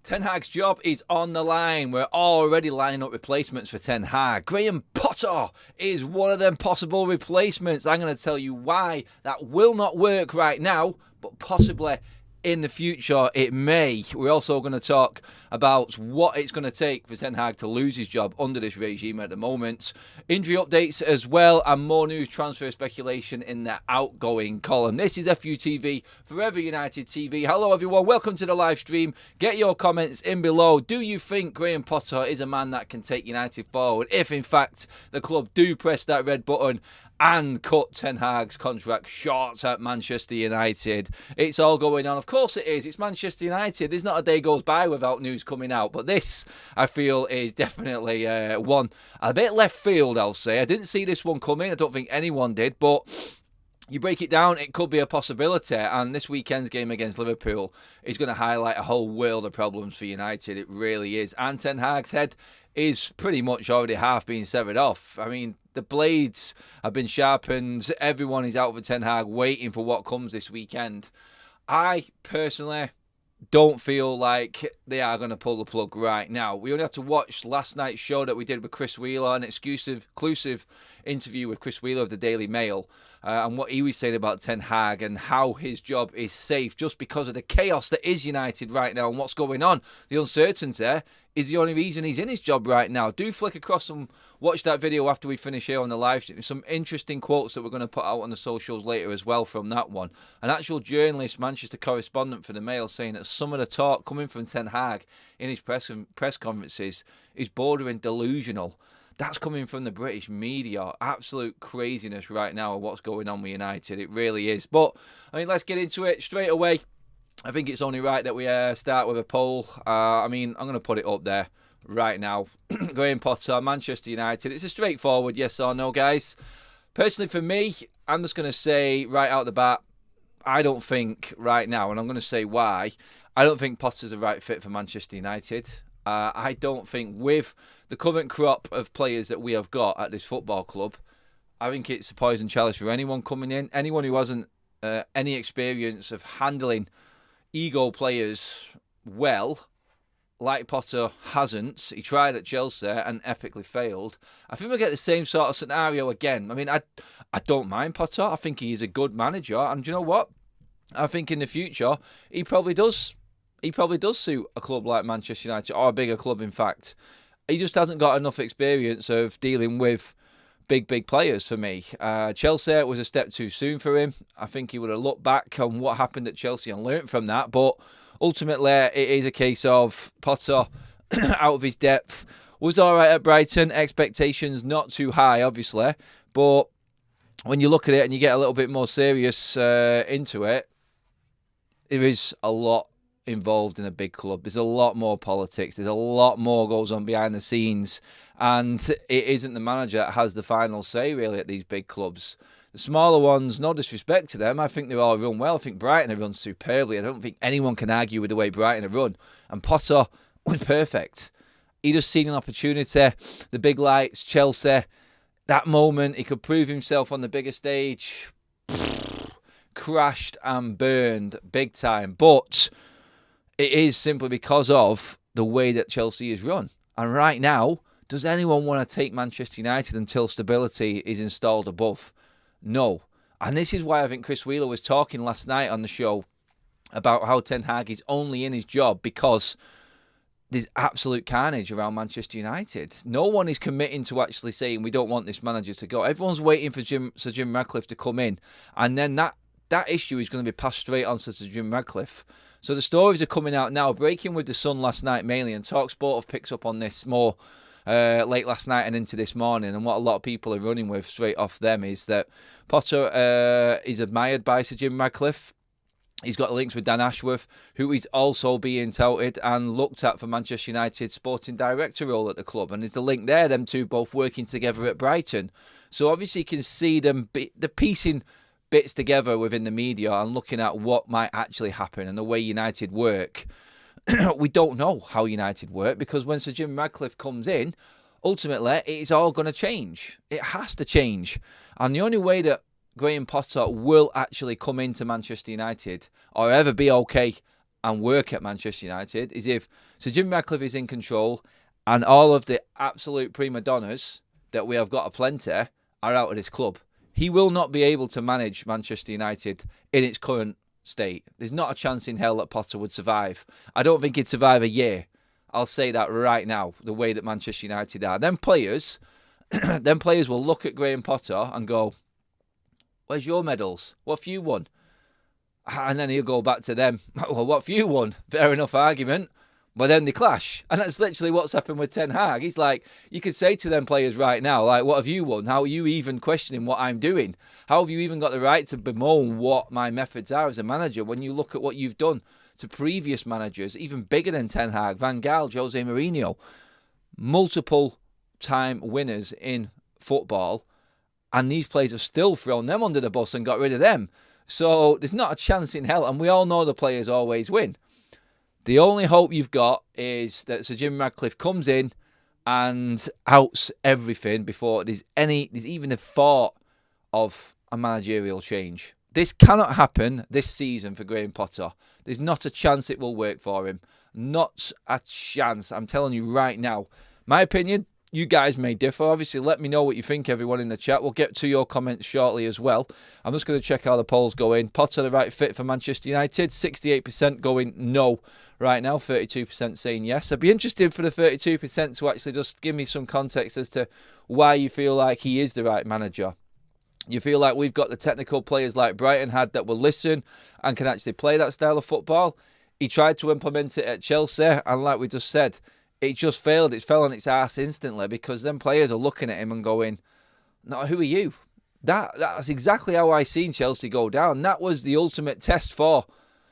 Ten Hag's job is on the line. We're already lining up replacements for Ten Hag. Graham Potter is one of them possible replacements. I'm going to tell you why that will not work right now, but possibly in the future it may. We're also going to talk about what it's going to take for Ten Hag to lose his job under this regime at the moment. Injury updates as well, and more news transfer speculation in the outgoing column. This is FUTV, Forever United TV. Hello everyone, welcome to the live stream. Get your comments in below. Do you think Graham Potter is a man that can take United forward if in fact the club do press that red button and cut Ten Hag's contract short at Manchester United? It's all going on. Of course it is. It's Manchester United. There's not a day goes by without news coming out. But this, I feel, is definitely one a bit left field, I'll say. I didn't see this one coming. I don't think anyone did. But you break it down, it could be a possibility. And this weekend's game against Liverpool is going to highlight a whole world of problems for United. It really is. And Ten Hag's head is pretty much already half being severed off. I mean, the blades have been sharpened. Everyone is out for Ten Hag, waiting for what comes this weekend. I personally don't feel like they are going to pull the plug right now. We only have to watch last night's show that we did with Chris Wheeler, an exclusive interview with Chris Wheeler of the Daily Mail, and what he was saying about Ten Hag and how his job is safe just because of the chaos that is United right now and what's going on. The uncertainty is the only reason he's in his job right now. Do flick across and watch that video after we finish here on the live stream. Some interesting quotes that we're going to put out on the socials later as well from that one. An actual journalist, Manchester correspondent for the Mail, saying that some of the talk coming from Ten Hag in his press conferences is bordering delusional. That's coming from the British media. Absolute craziness right now of what's going on with United. It really is. But, I mean, let's get into it straight away. I think it's only right that we start with a poll. I'm going to put it up there right now. Graham Potter, Manchester United. It's a straightforward yes or no, guys. Personally, for me, I'm just going to say right out the bat, I don't think right now, and I'm going to say why, I don't think Potter's the right fit for Manchester United. I don't think with the current crop of players that we have got at this football club, I think it's a poison chalice for anyone coming in. Anyone who hasn't any experience of handling ego players well, like Potter hasn't. He tried at Chelsea and epically failed. I think we'll get the same sort of scenario again. I mean, I don't mind Potter. I think he is a good manager. And do you know what? I think in the future, he probably does suit a club like Manchester United, or a bigger club, in fact. He just hasn't got enough experience of dealing with big players for me. Chelsea was a step too soon for him. I think he would have looked back on what happened at Chelsea and learnt from that. But ultimately, it is a case of Potter out of his depth. Was all right at Brighton. Expectations not too high, obviously. But when you look at it and you get a little bit more serious into it, there is a lot involved in a big club. There's a lot more politics. There's a lot more goes on behind the scenes. And it isn't the manager that has the final say, really, at these big clubs. The smaller ones, no disrespect to them, I think they're all run well. I think Brighton have run superbly. I don't think anyone can argue with the way Brighton have run. And Potter was perfect. He just seen an opportunity. The big lights, Chelsea, that moment, he could prove himself on the bigger stage. Crashed and burned big time. But it is simply because of the way that Chelsea is run. And right now, does anyone want to take Manchester United until stability is installed above? No. And this is why I think Chris Wheeler was talking last night on the show about how Ten Hag is only in his job because there's absolute carnage around Manchester United. No one is committing to actually saying we don't want this manager to go. Everyone's waiting for Sir Jim Radcliffe to come in. And then that issue is going to be passed straight on to Sir Jim Radcliffe. So the stories are coming out now. Breaking with the Sun last night mainly, and TalkSport have picked up on this more late last night and into this morning. And what a lot of people are running with straight off them is that Potter is admired by Sir Jim Radcliffe. He's got links with Dan Ashworth, who is also being touted and looked at for Manchester United's sporting director role at the club. And there's the link there, them two both working together at Brighton. So obviously you can see them, the piecing bits together within the media and looking at what might actually happen and the way United work. We don't know how United work because when Sir Jim Radcliffe comes in, ultimately it's all going to change. It has to change. And the only way that Graham Potter will actually come into Manchester United or ever be okay and work at Manchester United is if Sir Jim Radcliffe is in control and all of the absolute prima donnas that we have got aplenty are out of this club. He will not be able to manage Manchester United in its current state. There's not a chance in hell that Potter would survive. I don't think he'd survive a year. I'll say that right now, the way that Manchester United are. Them players will look at Graham Potter and go, where's your medals? What have you won? And then he'll go back to them. Well, what have you won? Fair enough argument. But then they clash. And that's literally what's happened with Ten Hag. He's like, you could say to them players right now, like, what have you won? How are you even questioning what I'm doing? How have you even got the right to bemoan what my methods are as a manager when you look at what you've done to previous managers, even bigger than Ten Hag, Van Gaal, Jose Mourinho, multiple time winners in football, and these players have still thrown them under the bus and got rid of them. So there's not a chance in hell, and we all know the players always win. The only hope you've got is that Sir Jim Radcliffe comes in and outs everything before there's even a thought of a managerial change. This cannot happen this season for Graham Potter. There's not a chance it will work for him. Not a chance. I'm telling you right now. My opinion, you guys may differ. Obviously, let me know what you think, everyone in the chat. We'll get to your comments shortly as well. I'm just going to check how the polls go in. Potter the right fit for Manchester United. 68% going no right now. 32% saying yes. I'd be interested for the 32% to actually just give me some context as to why you feel like he is the right manager. You feel like we've got the technical players like Brighton had that will listen and can actually play that style of football. He tried to implement it at Chelsea, and like we just said, it just failed. It fell on its ass instantly because then players are looking at him and going, no, who are you? That's exactly how I seen Chelsea go down. That was the ultimate test for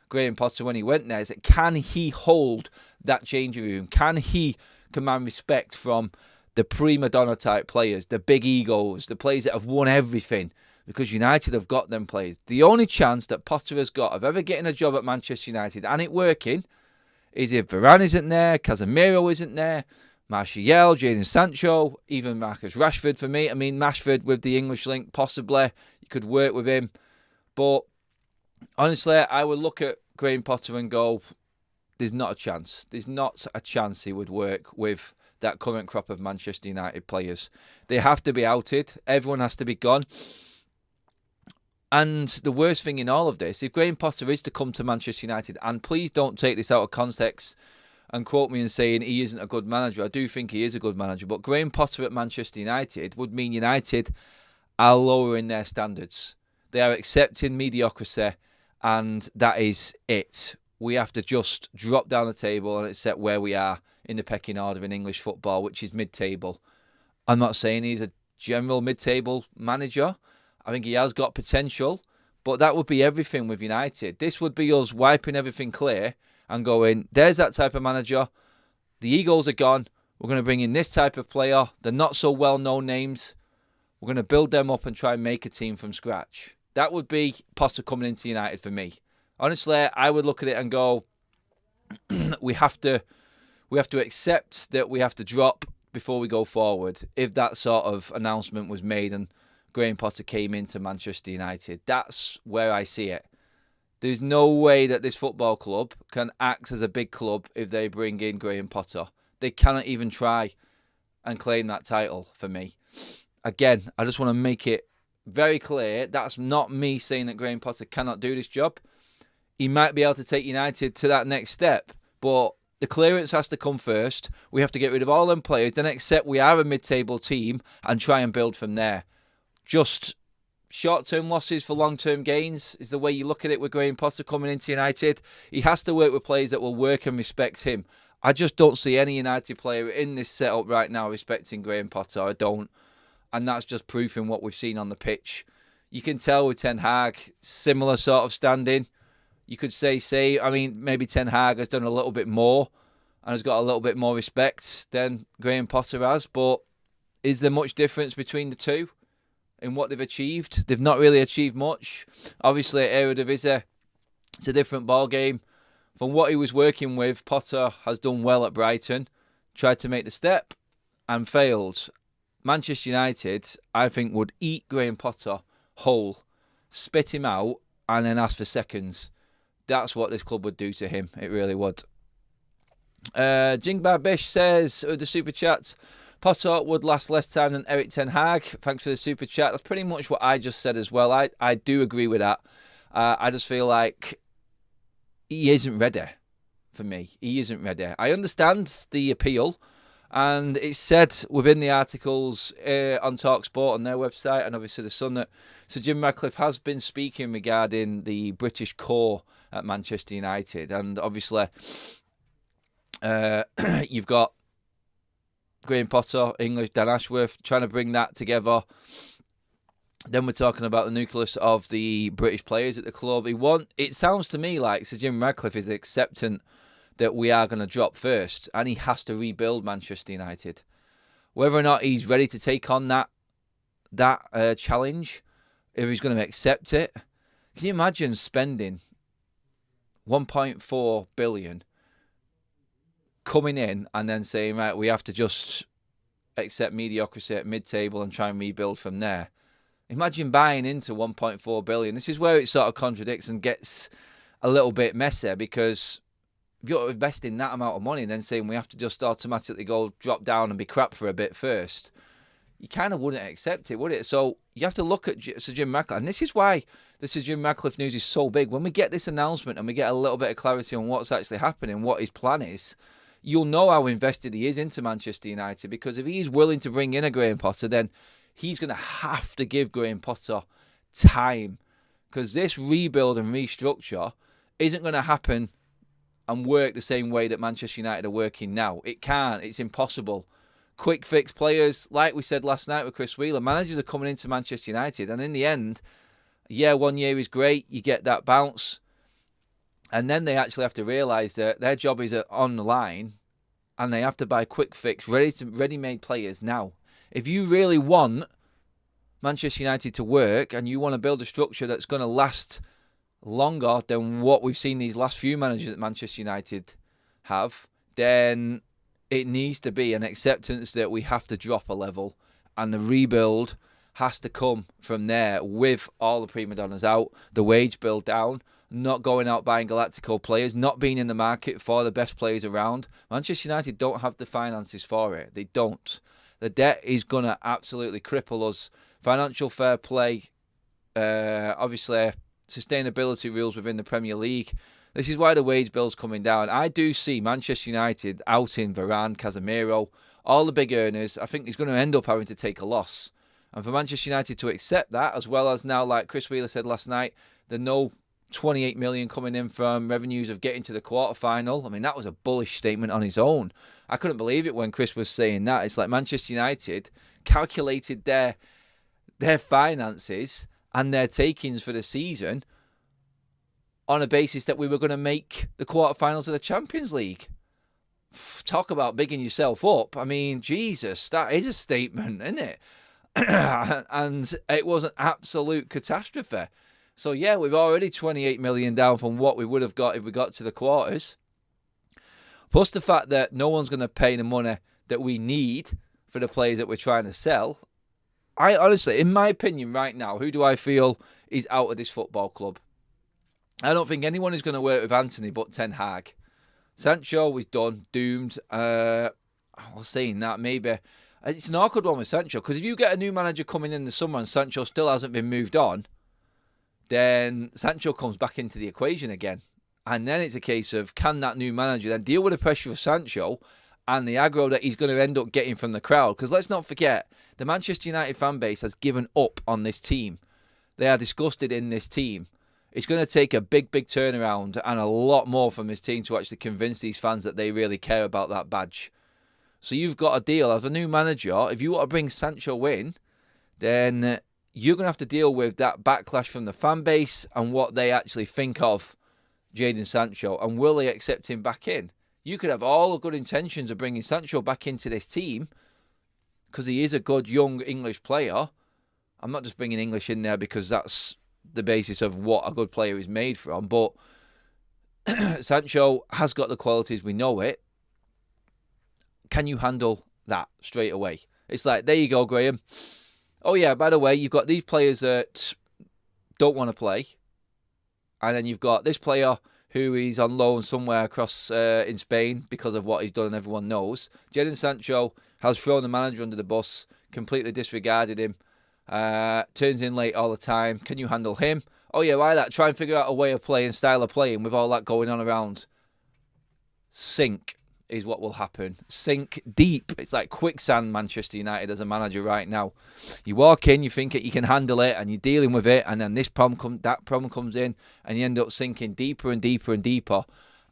Graham Potter when he went there. Is that, can he hold that changing room? Can he command respect from the prima donna type players, the big egos, the players that have won everything? Because United have got them players. The only chance that Potter has got of ever getting a job at Manchester United and it working is if Varane isn't there, Casemiro isn't there, Martial, Jadon Sancho, even Marcus Rashford for me. I mean, Rashford with the English link, possibly. You could work with him. But honestly, I would look at Graham Potter and go, there's not a chance. There's not a chance he would work with that current crop of Manchester United players. They have to be outed. Everyone has to be gone. And the worst thing in all of this, if Graham Potter is to come to Manchester United, and please don't take this out of context and quote me and saying he isn't a good manager. I do think he is a good manager. But Graham Potter at Manchester United would mean United are lowering their standards. They are accepting mediocrity, and that is it. We have to just drop down the table and accept where we are in the pecking order in English football, which is mid-table. I'm not saying he's a general mid-table manager. I think he has got potential, but that would be everything with United. This would be us wiping everything clear and going, there's that type of manager. The egos are gone. We're going to bring in this type of player. They're not so well-known names. We're going to build them up and try and make a team from scratch. That would be Potter coming into United for me. Honestly, I would look at it and go, we have to accept that we have to drop before we go forward. If that sort of announcement was made and Graham Potter came into Manchester United, that's where I see it. There's no way that this football club can act as a big club if they bring in Graham Potter. They cannot even try and claim that title for me. Again, I just want to make it very clear, that's not me saying that Graham Potter cannot do this job. He might be able to take United to that next step, but the clearance has to come first. We have to get rid of all them players, then accept we are a mid-table team and try and build from there. Just short-term losses for long-term gains is the way you look at it with Graham Potter coming into United. He has to work with players that will work and respect him. I just don't see any United player in this setup right now respecting Graham Potter. I don't. And that's just proof in what we've seen on the pitch. You can tell with Ten Hag, similar sort of standing. You could say, I mean, maybe Ten Hag has done a little bit more and has got a little bit more respect than Graham Potter has. But is there much difference between the two in what they've achieved? They've not really achieved much. Obviously, Eredivisie, it's a different ballgame. From what he was working with, Potter has done well at Brighton, tried to make the step and failed. Manchester United, I think, would eat Graham Potter whole, spit him out, and then ask for seconds. That's what this club would do to him. It really would. Jingbar Bish says, with the super chats, Potter would last less time than Erik ten Hag. Thanks for the super chat. That's pretty much what I just said as well. I do agree with that. I just feel like he isn't ready for me. He isn't ready. I understand the appeal, and it's said within the articles on TalkSport on their website, and obviously the Sun, that Sir Jim Radcliffe has been speaking regarding the British core at Manchester United, and obviously you've got Graham Potter, English, Dan Ashworth, trying to bring that together. Then we're talking about the nucleus of the British players at the club. It sounds to me like Sir Jim Radcliffe is accepting that we are going to drop first, and he has to rebuild Manchester United. Whether or not he's ready to take on that challenge, if he's going to accept it, can you imagine spending 1.4 billion coming in and then saying, right, we have to just accept mediocrity at mid-table and try and rebuild from there? Imagine buying into 1.4 billion. This is where it sort of contradicts and gets a little bit messy, because if you're investing that amount of money and then saying we have to just automatically go drop down and be crap for a bit first, you kind of wouldn't accept it, would it? So you have to look at Sir Jim Radcliffe. And this is why the Sir Jim Radcliffe news is so big. When we get this announcement and we get a little bit of clarity on what's actually happening, what his plan is, you'll know how invested he is into Manchester United. Because if he's willing to bring in a Graham Potter, then he's going to have to give Graham Potter time, because this rebuild and restructure isn't going to happen and work the same way that Manchester United are working now. It can't. It's impossible. Quick fix players, like we said last night with Chris Wheeler, managers are coming into Manchester United, and in the end, yeah, 1 year is great. You get that bounce, and then they actually have to realise that their job is on the line, and they have to buy quick fix, ready-made players now. If you really want Manchester United to work and you want to build a structure that's going to last longer than what we've seen these last few managers at Manchester United have, then it needs to be an acceptance that we have to drop a level, and the rebuild has to come from there with all the prima donnas out, the wage bill down, not going out buying Galactico players, not being in the market for the best players around. Manchester United don't have the finances for it. They don't. The debt is going to absolutely cripple us. Financial fair play, obviously sustainability rules within the Premier League. This is why the wage bill's coming down. I do see Manchester United outing Varane, Casemiro, all the big earners. I think he's going to end up having to take a loss. And for Manchester United to accept that, as well as now, like Chris Wheeler said last night, the no 28 million coming in from revenues of getting to the quarter-final. I mean, that was a bullish statement on its own. I couldn't believe it when Chris was saying that. It's like Manchester United calculated their finances and their takings for the season on a basis that we were going to make the quarterfinals of the Champions League. Talk about bigging yourself up. I mean, Jesus, that is a statement, isn't it? And it was an absolute catastrophe. So, yeah, we've already 28 million down from what we would have got if we got to the quarters. Plus the fact that no one's going to pay the money that we need for the players that we're trying to sell. I honestly, in my opinion right now, who do I feel is out of this football club? I don't think anyone is going to work with Anthony but Ten Hag. Sancho is done, doomed. I was saying that maybe. It's an awkward one with Sancho, because if you get a new manager coming in the summer and Sancho still hasn't been moved on, then Sancho comes back into the equation again. And then it's a case of, can that new manager then deal with the pressure of Sancho and the aggro that he's going to end up getting from the crowd? Because let's not forget, the Manchester United fan base has given up on this team. They are disgusted in this team. It's going to take a big, big turnaround and a lot more from this team to actually convince these fans that they really care about that badge. So you've got a deal. As a new manager, if you want to bring Sancho in, then you're going to have to deal with that backlash from the fan base and what they actually think of Jadon Sancho, and will they accept him back in? You could have all the good intentions of bringing Sancho back into this team because he is a good young English player. I'm not just bringing English in there because that's the basis of what a good player is made from, but Sancho has got the qualities, we know it. Can you handle that straight away? It's like, there you go, Graham. Oh yeah, by the way, you've got these players that don't want to play. And then you've got this player who is on loan somewhere across in Spain because of what he's done and everyone knows. Jadon Sancho has thrown the manager under the bus, completely disregarded him, turns in late all the time. Can you handle him? Oh yeah, why that? Try and figure out a way of playing, style of playing with all that going on around. Sink is what will happen. Sink deep. It's like quicksand, Manchester United as a manager right now. You walk in, you think you can handle it, and you're dealing with it, and then that problem comes in, and you end up sinking deeper and deeper and deeper,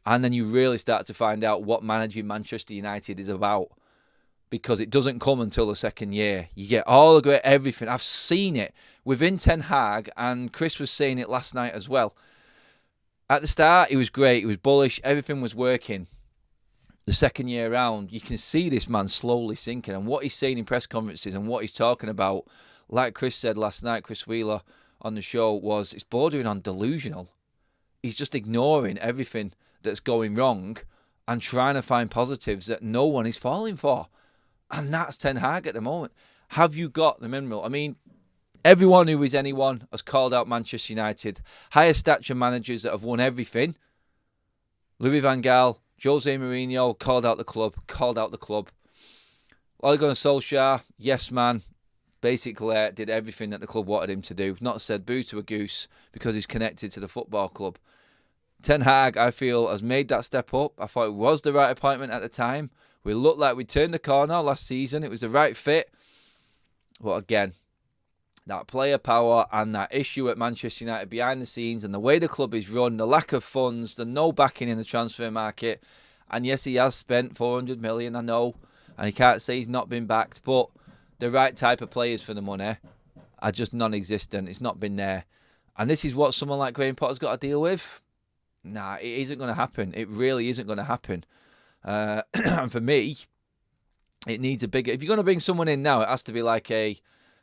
and then you really start to find out what managing Manchester United is about, because it doesn't come until the second year. You get all the great everything. I've seen it within Ten Hag, and Chris was saying it last night as well. At the start, he was great. He was bullish. Everything was working. The second year round, you can see this man slowly sinking, and what he's saying in press conferences and what he's talking about, like Chris said last night, Chris Wheeler on the show, it's bordering on delusional. He's just ignoring everything that's going wrong and trying to find positives that no one is falling for. And that's Ten Hag at the moment. Have you got the mineral? I mean, everyone who is anyone has called out Manchester United. Higher stature managers that have won everything. Louis van Gaal, Jose Mourinho called out the club. Ole Gunnar Solskjaer, yes man, basically did everything that the club wanted him to do. Not said boo to a goose because he's connected to the football club. Ten Hag, I feel, has made that step up. I thought it was the right appointment at the time. We looked like we turned the corner last season. It was the right fit. But again, that player power and that issue at Manchester United behind the scenes and the way the club is run, the lack of funds, the no backing in the transfer market. And yes, he has spent 400 million, I know. And he can't say he's not been backed. But the right type of players for the money are just non-existent. It's not been there. And this is what someone like Graham Potter's got to deal with. Nah, it isn't going to happen. It really isn't going to happen. And for me, it needs a bigger... If you're going to bring someone in now, it has to be like a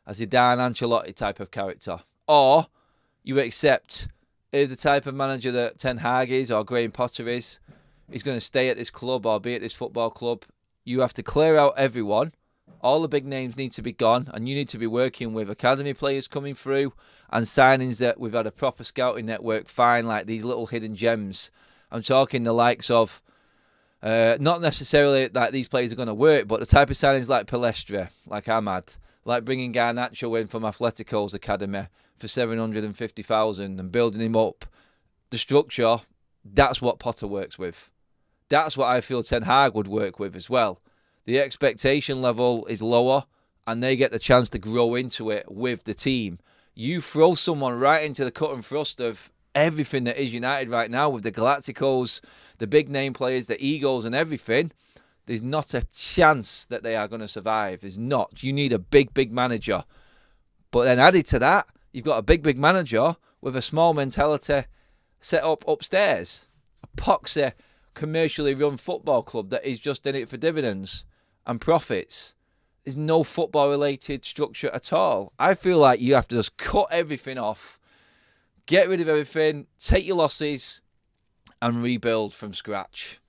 Zidane, Ancelotti type of character. Or you accept the type of manager that Ten Hag is or Graham Potter is. He's going to stay at this club or be at this football club. You have to clear out everyone. All the big names need to be gone, and you need to be working with academy players coming through and signings that we've had a proper scouting network find, like these little hidden gems. I'm talking the likes of, not necessarily that these players are going to work, but the type of signings like Palestra, like Ahmad, like bringing Garnacho in from Atletico's academy for 750,000 and building him up. The structure, that's what Potter works with. That's what I feel Ten Hag would work with as well. The expectation level is lower and they get the chance to grow into it with the team. You throw someone right into the cut and thrust of everything that is United right now with the Galacticos, the big name players, the egos and everything. There's not a chance that they are going to survive. There's not. You need a big, big manager. But then added to that, you've got a big, big manager with a small mentality set up upstairs. A poxy, commercially run football club that is just in it for dividends and profits. There's no football-related structure at all. I feel like you have to just cut everything off, get rid of everything, take your losses, and rebuild from scratch.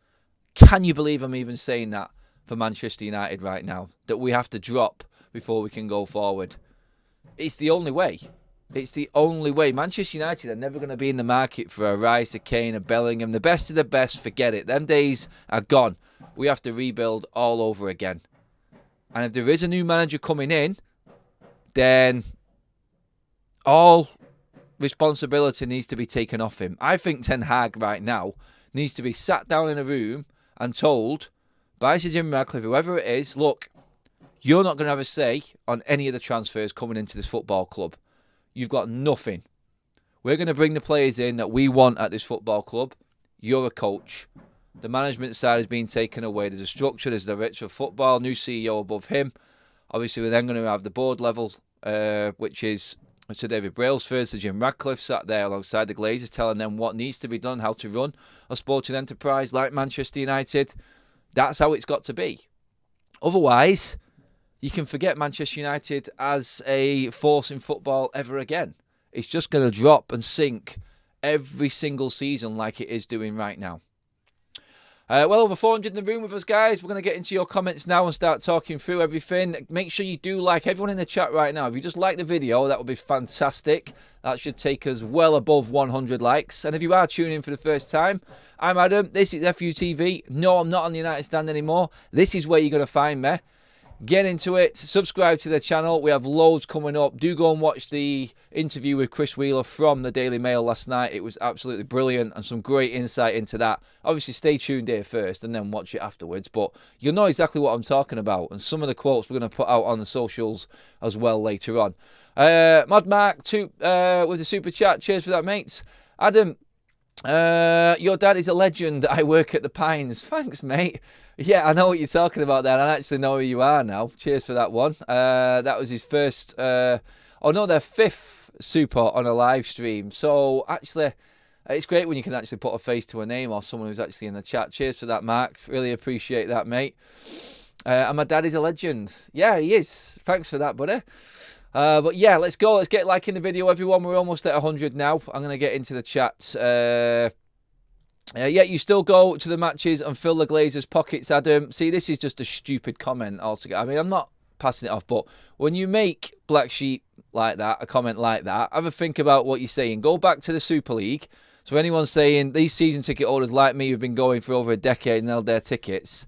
Can you believe I'm even saying that for Manchester United right now? That we have to drop before we can go forward. It's the only way. It's the only way. Manchester United are never going to be in the market for a Rice, a Kane, a Bellingham. The best of the best, forget it. Them days are gone. We have to rebuild all over again. And if there is a new manager coming in, then all responsibility needs to be taken off him. I think Ten Hag right now needs to be sat down in a room and told by Sir Jim Radcliffe, whoever it is, look, you're not going to have a say on any of the transfers coming into this football club. You've got nothing. We're going to bring the players in that we want at this football club. You're a coach. The management side is being taken away. There's a structure. There's the director of football, new CEO above him. Obviously, we're then going to have the board level, which is Sir David Brailsford, Sir Jim Radcliffe sat there alongside the Glazers, telling them what needs to be done, how to run a sporting enterprise like Manchester United. That's how it's got to be. Otherwise, you can forget Manchester United as a force in football ever again. It's just going to drop and sink every single season like it is doing right now. Well over 400 in the room with us, guys. We're going to get into your comments now and start talking through everything. Make sure you do like everyone in the chat right now. If you just like the video, that would be fantastic. That should take us well above 100 likes. And if you are tuning in for the first time, I'm Adam. This is FUTV. No, I'm not on the United Stand anymore. This is where you're going to find me. Get into it. Subscribe to the channel. We have loads coming up. Do go and watch the interview with Chris Wheeler from the Daily Mail last night. It was absolutely brilliant and some great insight into that. Obviously, stay tuned here first and then watch it afterwards. But you'll know exactly what I'm talking about. And some of the quotes we're going to put out on the socials as well later on. Mod Mark with the super chat. Cheers for that, mates. Adam, your dad is a legend. I work at the Pines. Thanks, mate. Yeah, I know what you're talking about there. I actually know who you are now. Cheers for that one. That was his first, their fifth super on a live stream. So, actually, it's great when you can actually put a face to a name or someone who's actually in the chat. Cheers for that, Mark. Really appreciate that, mate. And my dad is a legend. Yeah, he is. Thanks for that, buddy. But yeah, let's go. Let's get liking the video, everyone. We're almost at 100 now. I'm going to get into the chat. Yeah, you still go to the matches and fill the Glazers' pockets, Adam. See, this is just a stupid comment altogether. I mean, I'm not passing it off, but when you make Black Sheep like that, a comment like that, have a think about what you're saying. Go back to the Super League. So anyone saying these season ticket holders like me who've been going for over a decade and held their tickets,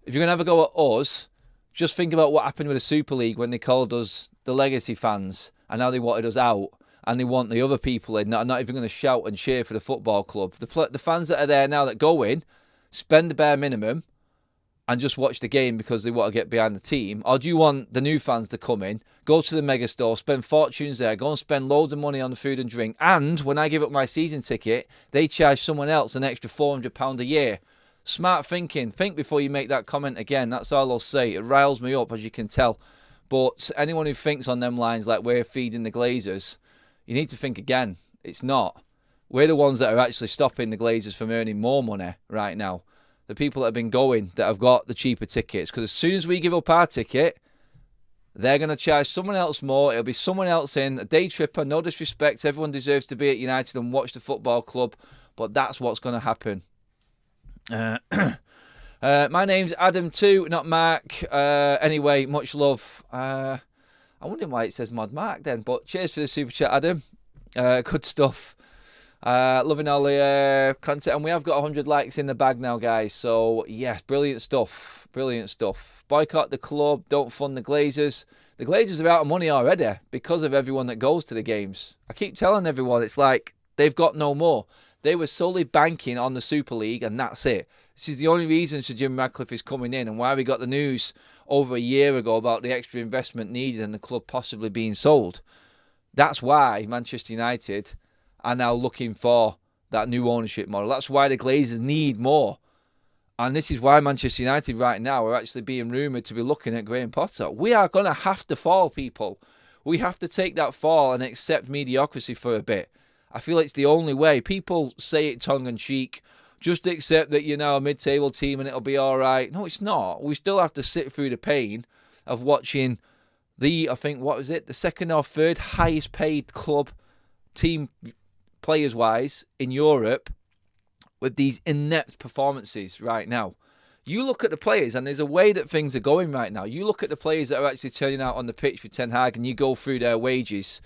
if you're going to have a go at us, just think about what happened with the Super League when they called us the legacy fans and how they wanted us out. And they want the other people in, not even going to shout and cheer for the football club. The fans that are there now that go in, spend the bare minimum and just watch the game because they want to get behind the team? Or do you want the new fans to come in, go to the mega store, spend fortunes there, go and spend loads of money on the food and drink, and when I give up my season ticket, they charge someone else an extra £400 a year? Smart thinking. Think before you make that comment again. That's all I'll say. It riles me up, as you can tell. But anyone who thinks on them lines like we're feeding the Glazers, you need to think again. It's not. We're the ones that are actually stopping the Glazers from earning more money right now. The people that have been going, that have got the cheaper tickets. Because as soon as we give up our ticket, they're going to charge someone else more. It'll be someone else in. A day tripper, no disrespect. Everyone deserves to be at United and watch the football club. But that's what's going to happen. My name's Adam too, not Mark. Anyway, much love. I wonder why it says Mod Mark then, but cheers for the super chat, Adam. Good stuff. Loving all the content, and we have got 100 likes in the bag now, guys. So yeah, brilliant stuff. Brilliant stuff. Boycott the club. Don't fund the Glazers. The Glazers are out of money already because of everyone that goes to the games. I keep telling everyone, it's like they've got no more. They were solely banking on the Super League, and that's it. This is the only reason Sir Jim Radcliffe is coming in, and why we got the news over a year ago about the extra investment needed and the club possibly being sold. That's why Manchester United are now looking for that new ownership model. That's why the Glazers need more. And this is why Manchester United right now are actually being rumoured to be looking at Graham Potter. We are going to have to fall, people. We have to take that fall and accept mediocrity for a bit. I feel it's the only way. People say it tongue-in-cheek. Just accept that you're now a mid-table team and it'll be all right. No, it's not. We still have to sit through the pain of watching the second or third highest paid club team players-wise in Europe with these inept performances right now. You look at the players and there's a way that things are going right now. You look at the players that are actually turning out on the pitch for Ten Hag and you go through their wages.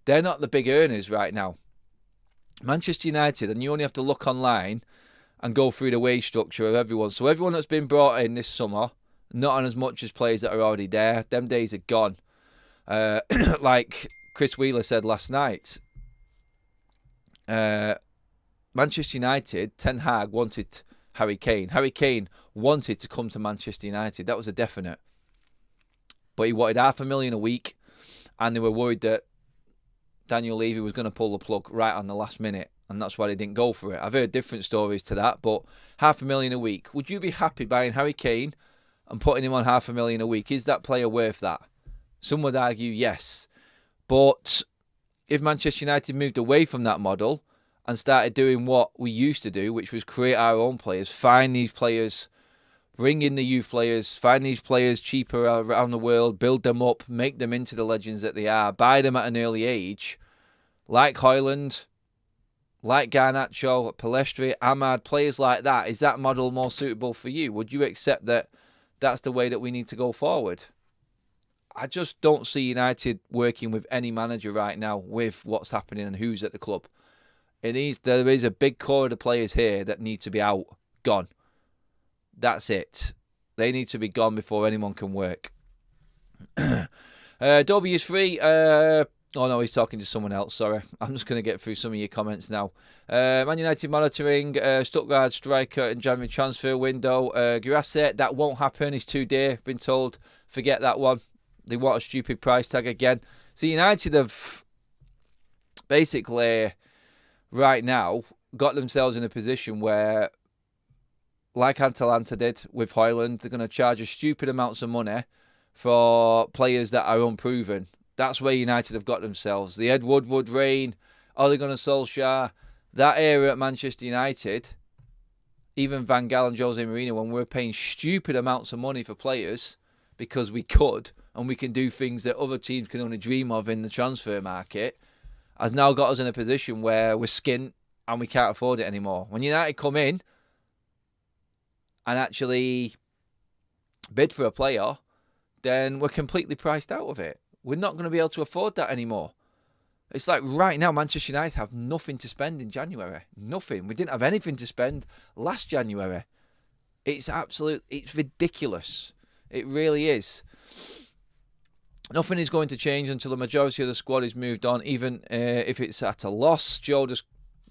They're not the big earners right now. Manchester United, and you only have to look online and go through the wage structure of everyone. So everyone that's been brought in this summer, not on as much as players that are already there. Them days are gone. Like Chris Wheeler said last night, Manchester United, Ten Hag wanted Harry Kane. Harry Kane wanted to come to Manchester United. That was a definite. But he wanted $500,000 a week, and they were worried that Daniel Levy was going to pull the plug right on the last minute, and that's why they didn't go for it. I've heard different stories to that, but $500,000 a week. Would you be happy buying Harry Kane and putting him on $500,000 a week? Is that player worth that? Some would argue yes. But if Manchester United moved away from that model and started doing what we used to do, which was create our own players, find these players, bring in the youth players, find these players cheaper around the world, build them up, make them into the legends that they are, buy them at an early age, like Højlund, like Garnacho, Palestri, Ahmad, players like that, is that model more suitable for you? Would you accept that that's the way that we need to go forward? I just don't see United working with any manager right now with what's happening and who's at the club. There is a big core of the players here that need to be out, gone. That's it. They need to be gone before anyone can work. Dobby is free. Oh no, he's talking to someone else. Sorry. I'm just going to get through some of your comments now. Man United monitoring Stuttgart striker in January transfer window. Guirassy, that won't happen. He's too dear. Been told, forget that one. They want a stupid price tag again. So United have basically right now got themselves in a position where, like Atalanta did with Højlund, they're going to charge a stupid amounts of money for players that are unproven. That's where United have got themselves. The Ed Woodward reign, Ole Gunnar Solskjaer, that era at Manchester United, even Van Gaal and Jose Mourinho, when we were paying stupid amounts of money for players because we could, and we can do things that other teams can only dream of in the transfer market, has now got us in a position where we're skint and we can't afford it anymore. When United come in and actually bid for a player, then we're completely priced out of it. We're not going to be able to afford that anymore. It's like right now, Manchester United have nothing to spend in January. Nothing. We didn't have anything to spend last January. It's ridiculous. It really is. Nothing is going to change until the majority of the squad is moved on, even if it's at a loss. Joe, just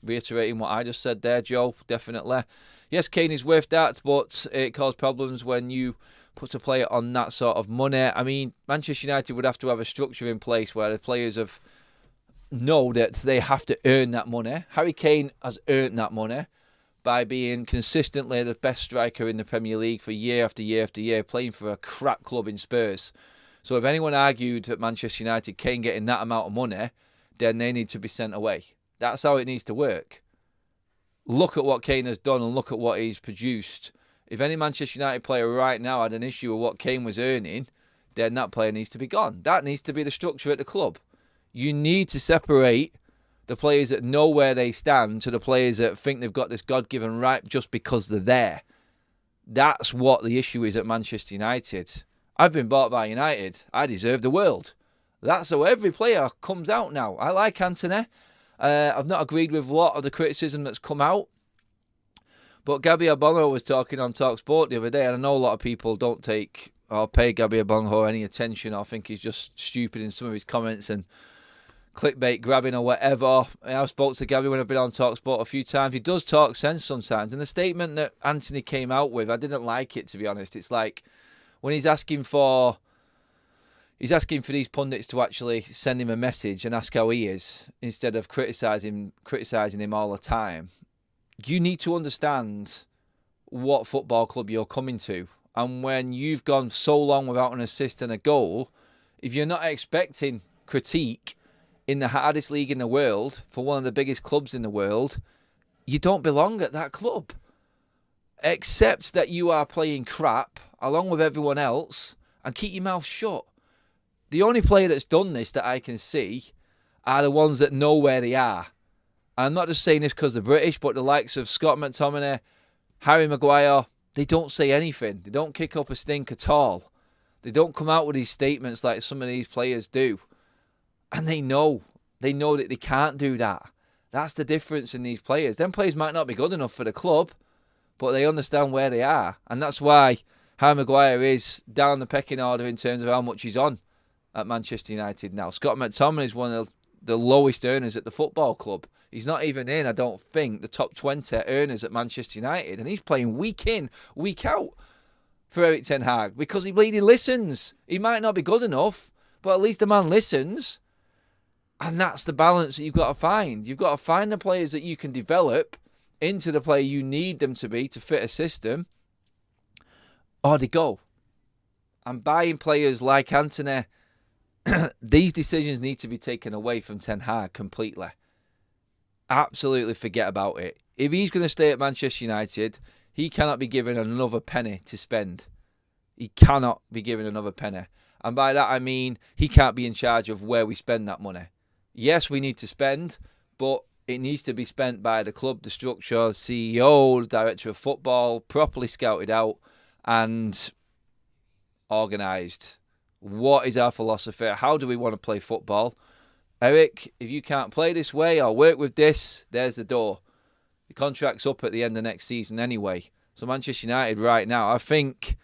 reiterating what I just said there, Joe, definitely. Yes, Kane is worth that, but it caused problems when you put a player on that sort of money. I mean, Manchester United would have to have a structure in place where the players know that they have to earn that money. Harry Kane has earned that money by being consistently the best striker in the Premier League for year after year after year, playing for a crap club in Spurs. So if anyone argued at Manchester United, Kane getting that amount of money, then they need to be sent away. That's how it needs to work. Look at what Kane has done and look at what he's produced. If any Manchester United player right now had an issue with what Kane was earning, then that player needs to be gone. That needs to be the structure at the club. You need to separate the players that know where they stand to the players that think they've got this God-given right just because they're there. That's what the issue is at Manchester United. I've been bought by United. I deserve the world. That's how every player comes out now. I like Antony. I've not agreed with a lot of the criticism that's come out. But Gabby Abongo was talking on TalkSport the other day, and I know a lot of people don't take or pay Gabby Abongo any attention or think he's just stupid in some of his comments and clickbait grabbing or whatever. I've spoke to Gabby when I've been on TalkSport a few times. He does talk sense sometimes. And the statement that Anthony came out with, I didn't like it, to be honest. It's like when he's asking for these pundits to actually send him a message and ask how he is instead of criticising him all the time. You need to understand what football club you're coming to. And when you've gone so long without an assist and a goal, if you're not expecting critique in the hardest league in the world for one of the biggest clubs in the world, you don't belong at that club. Accept that you are playing crap along with everyone else and keep your mouth shut. The only player that's done this that I can see are the ones that know where they are. And I'm not just saying this because they're British, but the likes of Scott McTominay, Harry Maguire, they don't say anything. They don't kick up a stink at all. They don't come out with these statements like some of these players do. And they know that they can't do that. That's the difference in these players. Them players might not be good enough for the club, but they understand where they are. And that's why Harry Maguire is down the pecking order in terms of how much he's on at Manchester United now. Scott McTominay is one of the lowest earners at the football club. He's not even in, I don't think, the top 20 earners at Manchester United. And he's playing week in, week out for Erik ten Hag because he listens. He might not be good enough, but at least the man listens. And that's the balance that you've got to find. You've got to find the players that you can develop into the player you need them to be to fit a system, or they go. And buying players like Antony, these decisions need to be taken away from Ten Hag completely. Absolutely forget about it. If he's going to stay at Manchester United, he cannot be given another penny to spend. He cannot be given another penny. And by that I mean he can't be in charge of where we spend that money. Yes, we need to spend, but it needs to be spent by the club, the structure, CEO, the director of football, properly scouted out and organised. What is our philosophy? How do we want to play football? Eric, if you can't play this way or work with this, there's the door. The contract's up at the end of next season anyway. So Manchester United right now, I think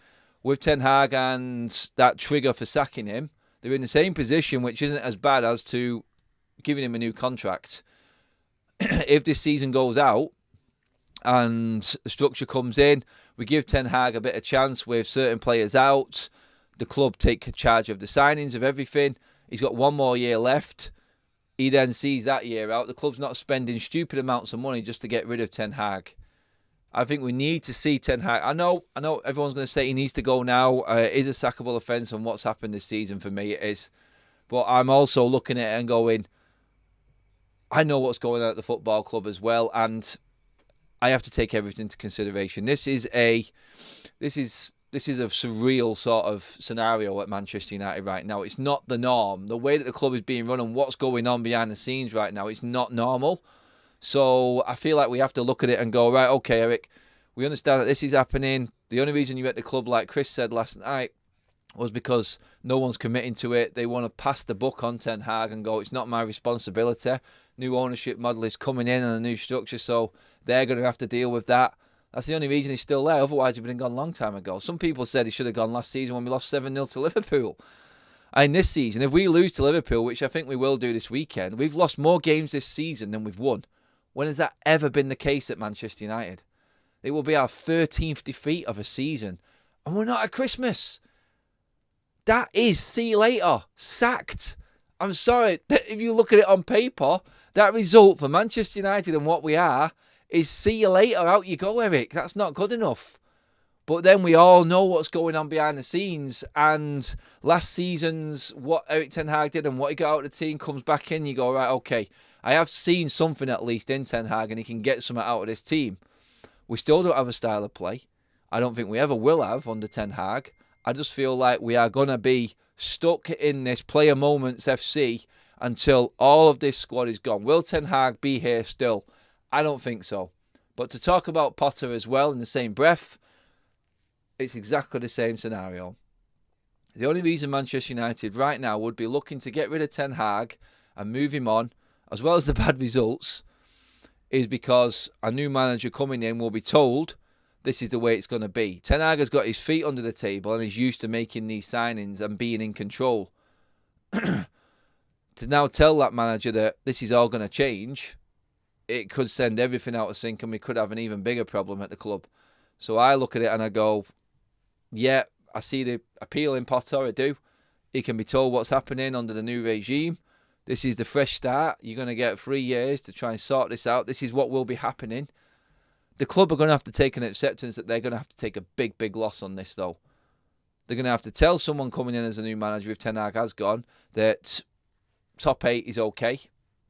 with Ten Hag and that trigger for sacking him, they're in the same position, which isn't as bad as to giving him a new contract. If this season goes out and the structure comes in, we give Ten Hag a bit of chance with certain players out. The club take charge of the signings, of everything. He's got one more year left. He then sees that year out. The club's not spending stupid amounts of money just to get rid of Ten Hag. I think we need to see Ten Hag. I know everyone's going to say he needs to go now. It is a sackable offence on what's happened this season. For me, it is. But I'm also looking at it and going, I know what's going on at the football club as well, and I have to take everything into consideration. This is a surreal sort of scenario at Manchester United right now. It's not the norm. The way that the club is being run and what's going on behind the scenes right now, it's not normal. So I feel like we have to look at it and go, right, okay, Eric, we understand that this is happening. The only reason you're at the club, like Chris said last night, was because no one's committing to it. They want to pass the buck on Ten Hag and go, it's not my responsibility. New ownership model is coming in and a new structure, so they're going to have to deal with that. That's the only reason he's still there. Otherwise, he'd been gone a long time ago. Some people said he should have gone last season when we lost 7-0 to Liverpool. And this season, if we lose to Liverpool, which I think we will do this weekend, we've lost more games this season than we've won. When has that ever been the case at Manchester United? It will be our 13th defeat of a season. And we're not at Christmas. That is, see you later, sacked. I'm sorry, if you look at it on paper, that result for Manchester United and what we are is see you later, out you go, Eric. That's not good enough. But then we all know what's going on behind the scenes. And last season's what Eric Ten Hag did and what he got out of the team comes back in. You go, right, okay, I have seen something at least in Ten Hag and he can get something out of this team. We still don't have a style of play. I don't think we ever will have under Ten Hag. I just feel like we are going to be stuck in this player moments FC until all of this squad is gone. Will Ten Hag be here still? I don't think so. But to talk about Potter as well in the same breath, it's exactly the same scenario. The only reason Manchester United right now would be looking to get rid of Ten Hag and move him on, as well as the bad results, is because a new manager coming in will be told this is the way it's going to be. Ten Hag has got his feet under the table and is used to making these signings and being in control. To now tell that manager that this is all going to change, it could send everything out of sync and we could have an even bigger problem at the club. So I look at it and I go, yeah, I see the appeal in Potter, I do. He can be told what's happening under the new regime. This is the fresh start. You're going to get 3 years to try and sort this out. This is what will be happening. The club are going to have to take an acceptance that they're going to have to take a big, big loss on this, though. They're going to have to tell someone coming in as a new manager, if Ten Hag has gone, that top 8 is okay.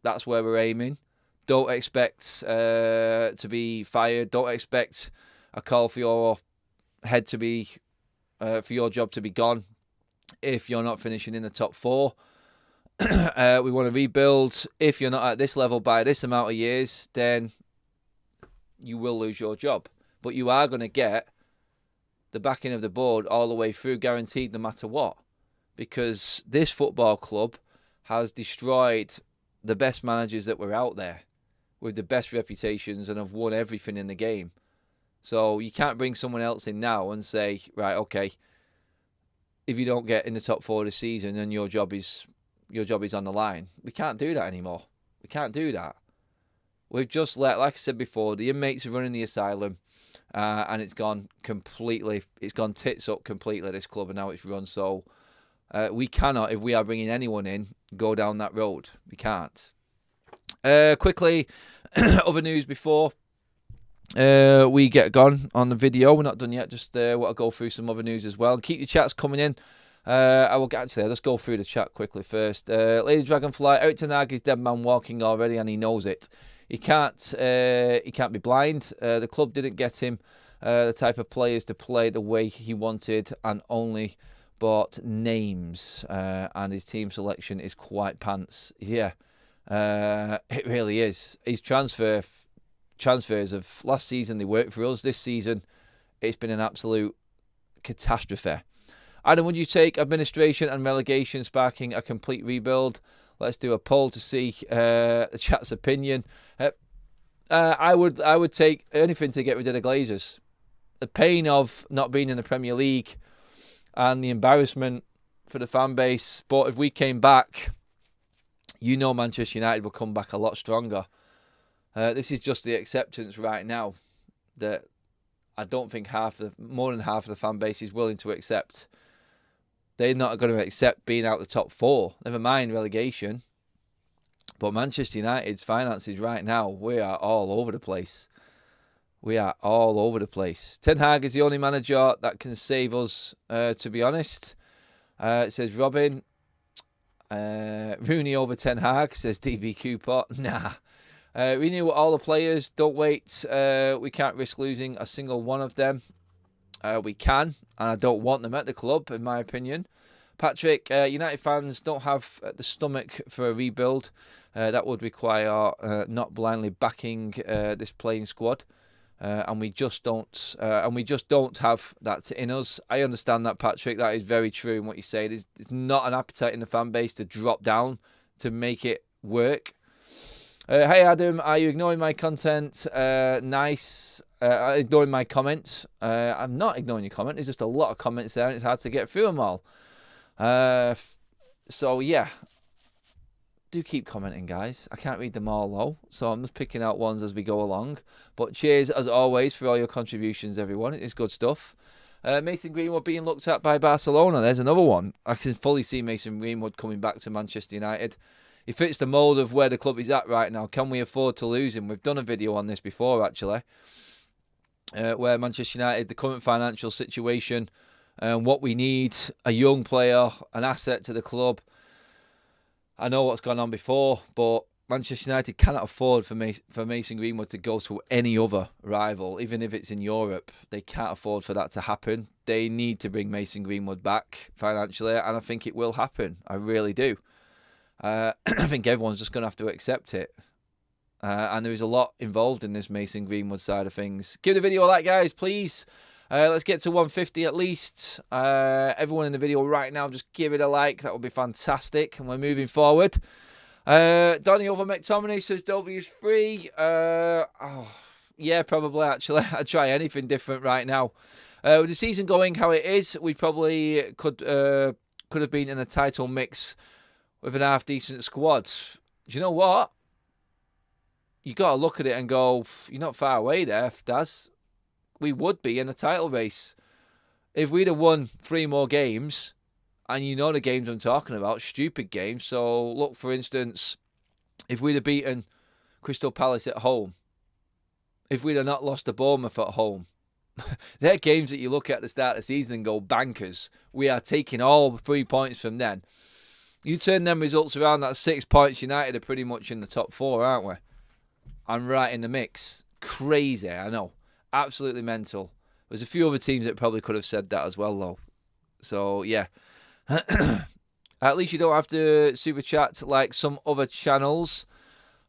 That's where we're aiming. Don't expect to be fired. Don't expect a call for your head to be, for your job to be gone if you're not finishing in the top 4. We want to rebuild. If you're not at this level by this amount of years, then you will lose your job. But you are going to get the backing of the board all the way through, guaranteed no matter what. Because this football club has destroyed the best managers that were out there with the best reputations and have won everything in the game. So you can't bring someone else in now and say, right, okay, if you don't get in the top 4 this season, then your job is on the line. We can't do that anymore. We can't do that. We've just let, like I said before, the inmates are running the asylum, and it's gone tits up completely, this club, and now it's run. So we cannot, if we are bringing anyone in, go down that road. We can't. Quickly, other news before we get gone on the video. We're not done yet. Just want to go through some other news as well. Keep your chats coming in. Let's go through the chat quickly first. Lady Dragonfly, Eric Ten Hag is dead man walking already, and he knows it. He can't be blind. The club didn't get him the type of players to play the way he wanted, and only bought names. And his team selection is quite pants. Yeah, It really is. His transfers of last season, they worked for us. This season, it's been an absolute catastrophe. Adam, would you take administration and relegation sparking a complete rebuild? Let's do a poll to see the chat's opinion. I would take anything to get rid of the Glazers. The pain of not being in the Premier League and the embarrassment for the fan base. But if we came back, you know Manchester United will come back a lot stronger. This is just the acceptance right now that I don't think more than half of the fan base is willing to accept. They're not going to accept being out the top 4. Never mind relegation. But Manchester United's finances right now, we are all over the place. We are all over the place. Ten Hag is the only manager that can save us, to be honest. It says Robin. Rooney over Ten Hag, says DB Cooper. Nah. We knew all the players. Don't wait. We can't risk losing a single one of them. We can, and I don't want them at the club, in my opinion. Patrick, United fans don't have the stomach for a rebuild. That would require not blindly backing this playing squad, and we just don't. And we just don't have that in us. I understand that, Patrick. That is very true in what you say. There's not an appetite in the fan base to drop down to make it work. Hey Adam, are you ignoring my content? Nice. Ignoring my comments. I'm not ignoring your comment. There's just a lot of comments there and it's hard to get through them all. So yeah, do keep commenting, guys. I can't read them all though, so I'm just picking out ones as we go along. But cheers as always for all your contributions, everyone. It's good stuff. Mason Greenwood being looked at by Barcelona. There's another one. I can fully see Mason Greenwood coming back to Manchester United. He fits the mould of where the club is at right now. Can we afford to lose him? We've done a video on this before, actually, where Manchester United, the current financial situation, and what we need, a young player, an asset to the club. I know what's gone on before, but Manchester United cannot afford for Mason Greenwood to go to any other rival, even if it's in Europe. They can't afford for that to happen. They need to bring Mason Greenwood back financially, and I think it will happen. I really do. I think everyone's just going to have to accept it. And there is a lot involved in this Mason Greenwood side of things. Give the video a like, guys, please. Let's get to 150 at least. Everyone in the video right now, just give it a like. That would be fantastic. And we're moving forward. Donny over McTominay says W is free. Yeah, probably, actually. I'd try anything different right now. With the season going how it is, we probably could have been in a title mix with an half-decent squad. Do you know what? You got to look at it and go, you're not far away there, Daz. We would be in a title race. If we'd have won 3 more games, and you know the games I'm talking about, stupid games. So, look, for instance, if we'd have beaten Crystal Palace at home, if we'd have not lost to Bournemouth at home, they're games that you look at the start of the season and go, bankers. We are taking all 3 points from them. You turn them results around, that's 6 points. United are pretty much in the top 4, aren't we? I'm right in the mix. Crazy, I know. Absolutely mental. There's a few other teams that probably could have said that as well, though. So, yeah. At least you don't have to super chat like some other channels.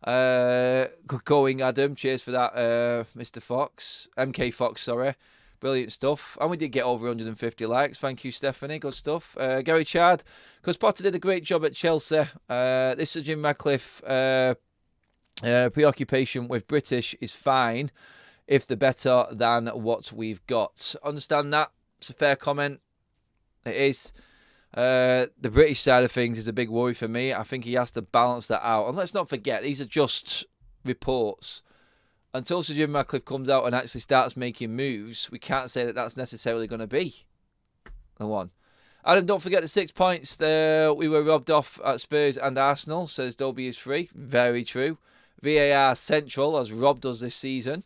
Good going, Adam. Cheers for that, Mr. Fox. MK Fox, sorry. Brilliant stuff. And we did get over 150 likes. Thank you, Stephanie. Good stuff. Gary Chard. Because Potter did a great job at Chelsea. This is Jim Radcliffe. Preoccupation with British is fine if they're better than what we've got. Understand that. It's a fair comment. It is. The British side of things is a big worry for me. I think he has to balance that out. And let's not forget, these are just reports. Until Sir Jim Radcliffe comes out and actually starts making moves, we can't say that that's necessarily going to be the one. Adam, don't forget the 6 points we were robbed off at Spurs and Arsenal, says Dolby is free. Very true. VAR Central has robbed us this season.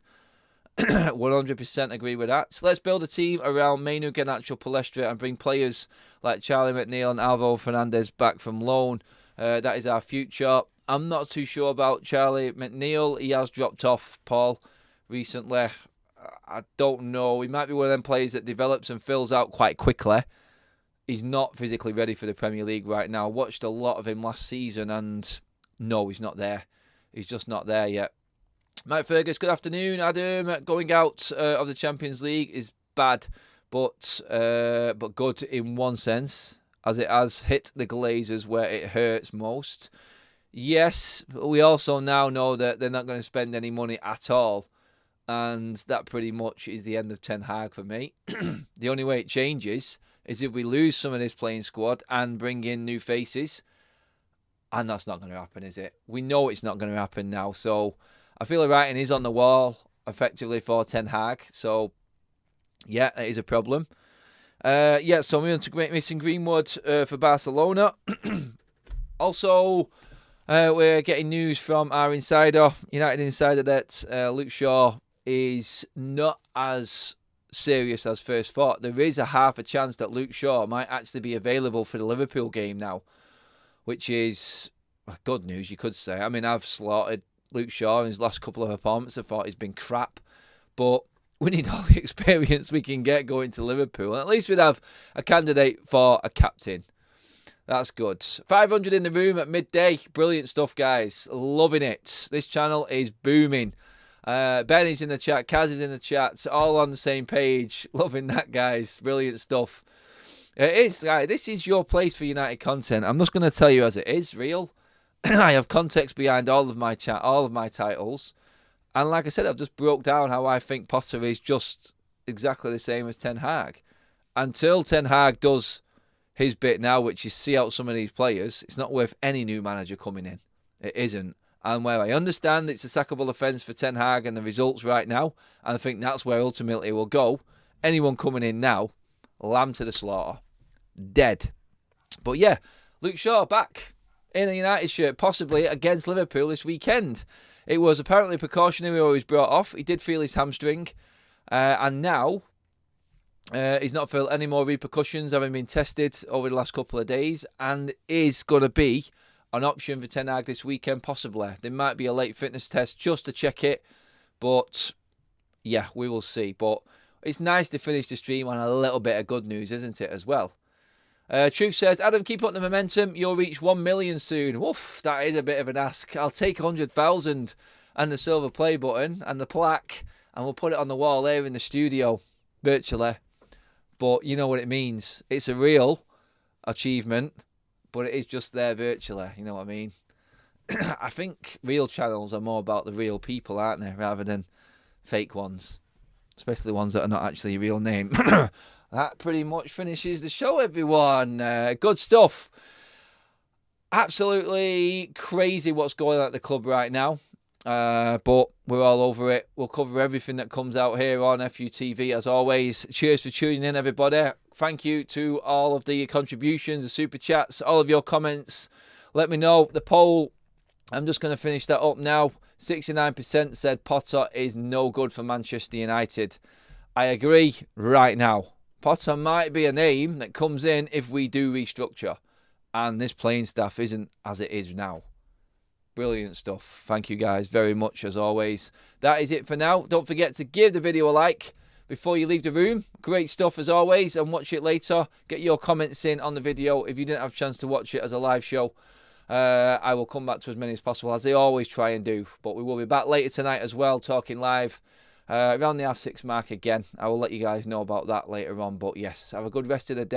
100% agree with that. So let's build a team around Mainu, Garnacho, Palestra and bring players like Charlie McNeil and Alvaro Fernandez back from loan. That is our future. I'm not too sure about Charlie McNeil. He has dropped off, Paul, recently. I don't know. He might be one of them players that develops and fills out quite quickly. He's not physically ready for the Premier League right now. I watched a lot of him last season and No, he's not there. He's just not there yet. Mike Fergus, good afternoon, Adam. Going out of the Champions League is bad, but good in one sense, as it has hit the Glazers where it hurts most. Yes, but we also now know that they're not going to spend any money at all, and that pretty much is the end of Ten Hag for me. The only way it changes is if we lose some of this playing squad and bring in new faces, and that's not going to happen, is it? We know it's not going to happen now, so I feel the writing is on the wall, effectively, for Ten Hag. So, yeah, it is a problem. So we want to Great Mason Greenwood for Barcelona. Also, we're getting news from our insider, United insider, that Luke Shaw is not as serious as first thought. There is a half a chance that Luke Shaw might actually be available for the Liverpool game now, which is good news, you could say. I mean, I've slaughtered Luke Shaw in his last couple of opponents. I thought he's been crap, but we need all the experience we can get going to Liverpool. And at least we'd have a candidate for a captain. That's good. 500 in the room at midday. Brilliant stuff, guys. Loving it. This channel is booming. Benny's in the chat. Kaz is in the chat. All on the same page. Loving that, guys. Brilliant stuff. It is, guys. This is your place for United content. I'm just going to tell you as it is, real. I have context behind all of my titles. And like I said, I've just broke down how I think Potter is just exactly the same as Ten Hag. Until Ten Hag does his bit now, which is see out some of these players, it's not worth any new manager coming in. It isn't. And where I understand it's a sackable offence for Ten Hag and the results right now, and I think that's where ultimately we'll go, anyone coming in now, lamb to the slaughter. Dead. But yeah, Luke Shaw back in a United shirt, possibly against Liverpool this weekend. It was apparently precautionary or he was brought off. He did feel his hamstring. And now he's not felt any more repercussions, having been tested over the last couple of days, and is going to be an option for Ten Hag this weekend, possibly. There might be a late fitness test just to check it. But yeah, we will see. But it's nice to finish the stream on a little bit of good news, isn't it, as well? Truth says, Adam, keep up the momentum. You'll reach 1 million soon. Woof, that is a bit of an ask. I'll take 100,000 and the silver play button and the plaque, and we'll put it on the wall there in the studio, virtually. But you know what it means. It's a real achievement, but it is just there virtually. You know what I mean? I think real channels are more about the real people, aren't they, rather than fake ones, especially ones that are not actually a real name. That pretty much finishes the show, everyone. Good stuff. Absolutely crazy what's going on at the club right now. But we're all over it. We'll cover everything that comes out here on FUTV as always. Cheers for tuning in, everybody. Thank you to all of the contributions, the super chats, all of your comments. Let me know. The poll, I'm just going to finish that up now. 69% said Potter is no good for Manchester United. I agree right now. Potter might be a name that comes in if we do restructure. And this playing staff isn't as it is now. Brilliant stuff. Thank you guys very much as always. That is it for now. Don't forget to give the video a like before you leave the room. Great stuff as always, and watch it later. Get your comments in on the video if you didn't have a chance to watch it as a live show. I will come back to as many as possible, as they always try and do. But we will be back later tonight as well, talking live. Around the half 6 mark again. I will let you guys know about that later on. But yes, have a good rest of the day.